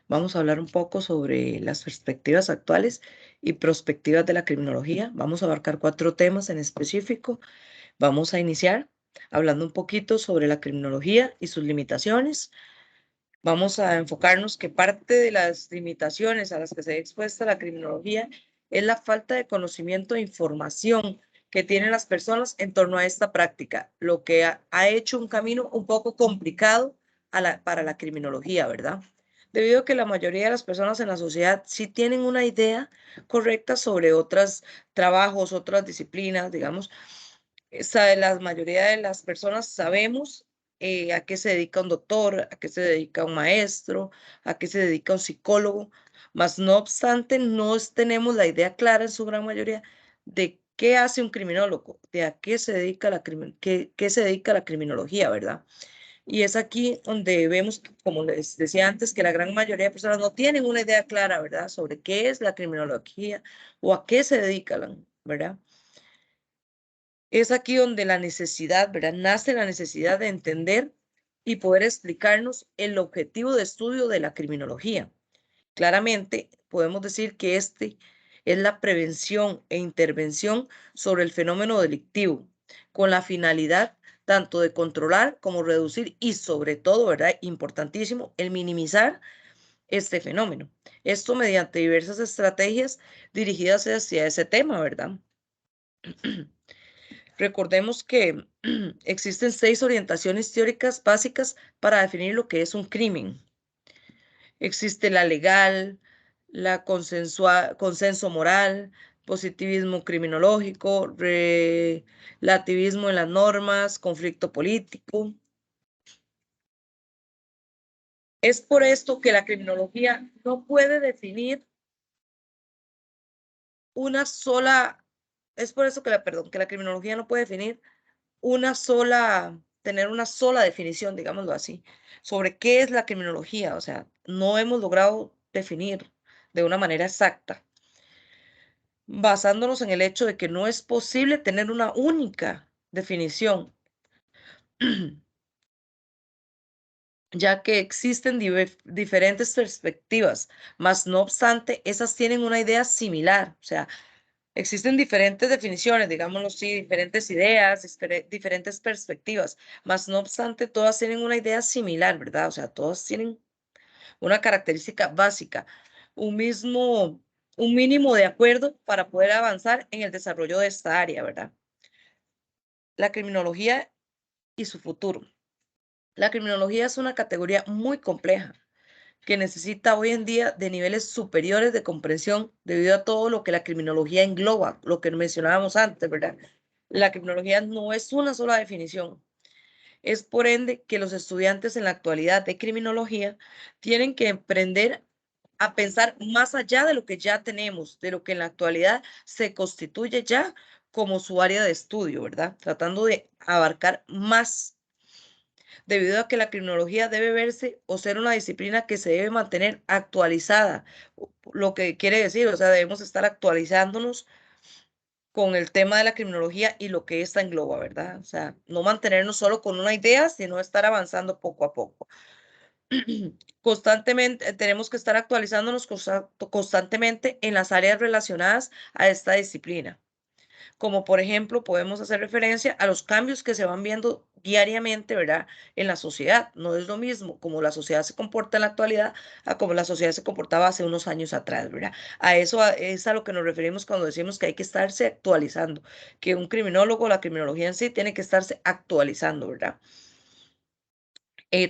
Vamos a hablar un poco sobre las perspectivas actuales y prospectivas de la criminología. Vamos a abarcar 4 temas en específico. Vamos a iniciar hablando un poquito sobre la criminología y sus limitaciones. Vamos a enfocarnos que parte de las limitaciones a las que se ve expuesta la criminología es la falta de conocimiento e información que tienen las personas en torno a esta práctica, lo que ha hecho un camino un poco complicado para la criminología, ¿verdad? Debido a que la mayoría de las personas en la sociedad sí tienen una idea correcta sobre otros trabajos, otras disciplinas, digamos, la mayoría de las personas sabemos a qué se dedica un doctor, a qué se dedica un maestro, a qué se dedica un psicólogo, mas no obstante, tenemos la idea clara en su gran mayoría de qué hace un criminólogo, de a qué se dedica qué se dedica la criminología, ¿verdad? Y es aquí donde vemos, como les decía antes, que la gran mayoría de personas no tienen una idea clara, ¿verdad?, sobre qué es la criminología o a qué se dedican, ¿verdad? Es aquí donde la necesidad, ¿verdad? Nace la necesidad de entender y poder explicarnos el objetivo de estudio de la criminología. Claramente, podemos decir que este es la prevención e intervención sobre el fenómeno delictivo, con la finalidad tanto de controlar como reducir y sobre todo, ¿verdad? Importantísimo, el minimizar este fenómeno. Esto mediante diversas estrategias dirigidas hacia ese tema, ¿verdad? Recordemos que existen 6 orientaciones teóricas básicas para definir lo que es un crimen. Existe la legal, la consenso moral, positivismo criminológico, relativismo en las normas, conflicto político. Es por esto que la criminología no puede definir una sola, es por eso que que la criminología no puede definir tener una sola definición, digámoslo así, sobre qué es la criminología. O sea, no hemos logrado definir de una manera exacta, basándonos en el hecho de que no es posible tener una única definición, ya que existen diferentes perspectivas, mas no obstante, esas tienen una idea similar. O sea, existen diferentes definiciones, digámoslo así, diferentes ideas, diferentes perspectivas, mas no obstante, todas tienen una idea similar, ¿verdad? O sea, todas tienen una característica básica, un mismo, un mínimo de acuerdo para poder avanzar en el desarrollo de esta área, ¿verdad? La criminología y su futuro. La criminología es una categoría muy compleja que necesita hoy en día de niveles superiores de comprensión debido a todo lo que la criminología engloba, lo que mencionábamos antes, ¿verdad? La criminología no es una sola definición. Es por ende que los estudiantes en la actualidad de criminología tienen que aprender a pensar más allá de lo que ya tenemos, de lo que en la actualidad se constituye ya como su área de estudio, ¿verdad? Tratando de abarcar más, debido a que la criminología debe verse o ser una disciplina que se debe mantener actualizada, lo que quiere decir, o sea, debemos estar actualizándonos con el tema de la criminología y lo que esta engloba, ¿verdad? O sea, no mantenernos solo con una idea, sino estar avanzando poco a poco. Constantemente, tenemos que estar actualizándonos constantemente en las áreas relacionadas a esta disciplina, como por ejemplo podemos hacer referencia a los cambios que se van viendo diariamente, ¿verdad?, en la sociedad. No es lo mismo como la sociedad se comporta en la actualidad a como la sociedad se comportaba hace unos años atrás, ¿verdad? Es a lo que nos referimos cuando decimos que hay que estarse actualizando, que un criminólogo, la criminología en sí, tiene que estarse actualizando, ¿verdad?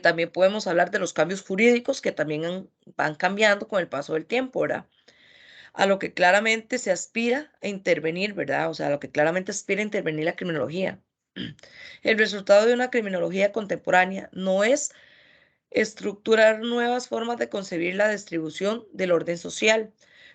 También podemos hablar de los cambios jurídicos que también van cambiando con el paso del tiempo, ¿verdad? A lo que claramente se aspira a intervenir, ¿verdad? O sea, a lo que claramente aspira a intervenir la criminología. El resultado de una criminología contemporánea no es estructurar nuevas formas de concebir la distribución del orden social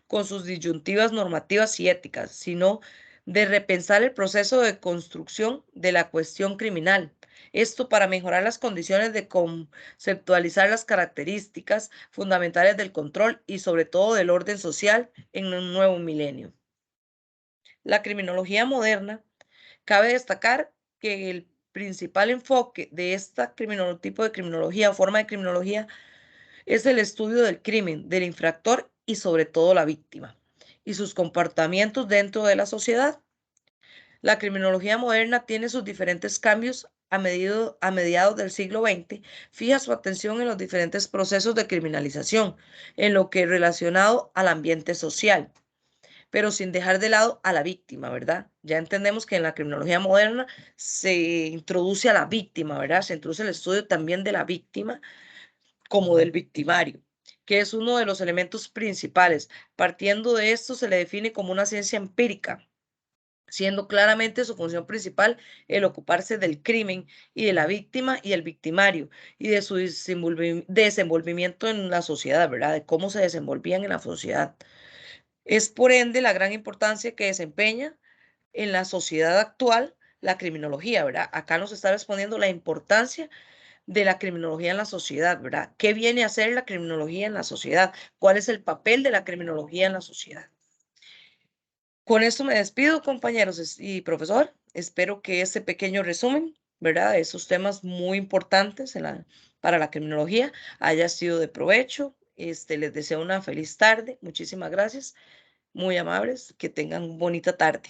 con sus disyuntivas normativas y éticas, sino de repensar el proceso de construcción de la cuestión criminal. Esto para mejorar las condiciones de conceptualizar las características fundamentales del control y sobre todo del orden social en un nuevo milenio. La criminología moderna, cabe destacar que el principal enfoque de tipo de criminología o forma de criminología Es el estudio del crimen, del infractor y sobre todo la víctima y sus comportamientos dentro de la sociedad. La criminología moderna tiene sus diferentes cambios a mediados del siglo XX, fija su atención en los diferentes procesos de criminalización, en lo que es relacionado al ambiente social, pero sin dejar de lado a la víctima, ¿verdad? Ya entendemos que en la criminología moderna se introduce a la víctima, ¿verdad? Se introduce el estudio también de la víctima como del victimario, que es uno de los elementos principales. Partiendo de esto, se le define como una ciencia empírica, siendo claramente su función principal el ocuparse del crimen y de la víctima y el victimario y de su desenvolvimiento en la sociedad, ¿verdad? De cómo se desenvolvían en la sociedad. Es por ende la gran importancia que desempeña en la sociedad actual la criminología, ¿verdad? Acá nos está respondiendo la importancia de la criminología en la sociedad, ¿verdad? ¿Qué viene a ser la criminología en la sociedad? ¿Cuál es el papel de la criminología en la sociedad? Con esto me despido, compañeros y profesor. Espero que este pequeño resumen, ¿verdad? De esos temas muy importantes para la criminología haya sido de provecho. Les deseo una feliz tarde. Muchísimas gracias. Muy amables. Que tengan bonita tarde.